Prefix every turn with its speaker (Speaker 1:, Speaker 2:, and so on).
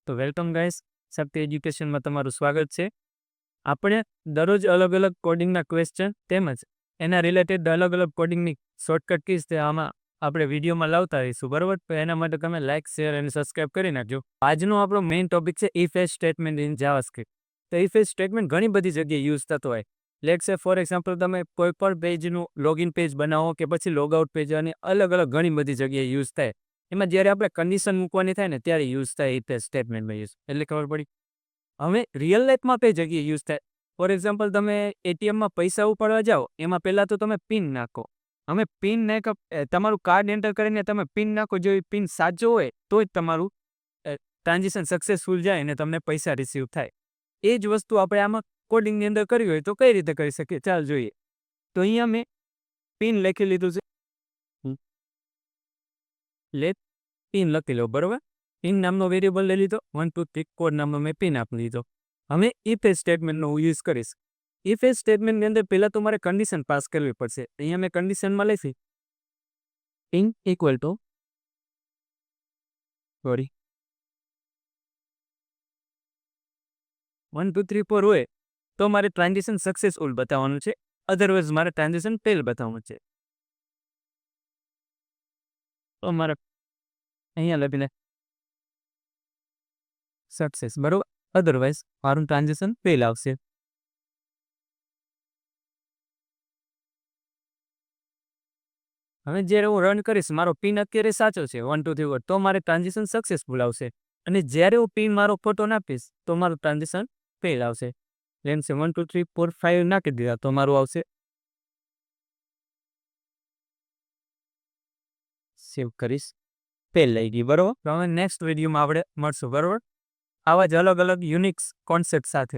Speaker 1: તો welcome guys, શક્તિ એજ્યુકેશનમાં તમારું સ્વાગત છે. આપણે દરરોજ અલગ અલગ કોડિંગના ક્વેશ્ચન તેમજ એના રિલેટેડ અલગ અલગ કોડિંગની શોર્ટકટ કીઝ તે આમાં આપણે વિડીયોમાં લાવતા રહીશું, બરાબર? તો એના માટે તમે લાઇક, શેર અને સબસ્ક્રાઇબ કરી નાખજો. આજનો આપણો મેઇન ટોપિક છે if else statement in JavaScript. તો ઇફ એલ્સ સ્ટેટમેન્ટ ઘણી બધી જગ્યાએ યુઝ થતો હોય. લેટ્સ સે ફોર એક્ઝામ્પલ, તમે કોઈ પણ પેજનું લોગિન પેજ બનાવો કે પછી લોગઆઉટ પેજ, અને અલગ અલગ ઘણી બધી જગ્યાએ યુઝ થાય. એમાં જ્યારે આપણે કન્ડિશન મૂકવાની થાય ને ત્યારે યુઝ થાય ઇફ એલ્સ સ્ટેટમેન્ટમાં યુઝ, એટલે ખબર પડી. હવે રિયલ લાઈફમાં કઈ જગ્યાએ યુઝ થાય? ફોર એક્ઝામ્પલ, તમે એટીએમમાં પૈસા ઉપાડવા જાઓ, એમાં પહેલાં તો તમે પિન નાખો. અમે પિન નાખો, તમારું કાર્ડ એન્ટર કરીને તમે પિન નાખો. જો એ પિન સાચો હોય તો જ તમારું ટ્રાન્ઝેક્શન સક્સેસફુલ જાય અને તમને પૈસા રિસીવ થાય. એ જ વસ્તુ આપણે આમાં કોડિંગની અંદર કરવી હોય તો કઈ રીતે કરી શકીએ, ચાલ જોઈએ. તો અહીંયા મેં પિન લખી લીધું છે. લેટ પિન લખી લો, બરોબર? પિન નામનો વેરિયેબલ લઈ લીધો. 1 2 3 કોડ નામનો મેં પિન આપી લીધો. હવે ઇફ એલ્સ સ્ટેટમેન્ટનો હું યુઝ કરીશ. ઇફ એલ્સ સ્ટેટમેન્ટની અંદર પહેલાં તો મારે કન્ડિશન પાસ કરવી પડશે. અહીંયા મેં કન્ડિશનમાં લખી પિન ઇક્વલ ટુ 1 2 3 4 હોય તો મારે ટ્રાન્ઝેક્શન સક્સેસફુલ બતાવવાનું છે, અધરવાઇઝ મારે ટ્રાન્ઝેક્શન ફેલ બતાવવાનું છે. તો મારે અહીંયા લખીને સક્સેસ, બરોબર? અધરવાઇઝ મારું ટ્રાન્ઝેક્શન ફેલ આવશે. હવે જ્યારે હું રન કરીશ, મારો પિન અત્યારે સાચો છે 1 2 3 4, તો મારે ટ્રાન્ઝેક્શન સક્સેસફુલ આવશે. અને જ્યારે હું પિન મારો ખોટો નાખીશ તો મારું ટ્રાન્ઝેક્શન ફેલ આવશે. જેમ છે 1 2 3 4 5 નાખી દીધા તો મારું આવશે સેવ કરીશ, ફેલ લઈ ગઈ, બરોબર? તો હવે નેક્સ્ટ વિડીયોમાં આપણે મળશું, બરોબર? આવા જ અલગ અલગ યુનિક કોન્સેપ્ટ સાથે.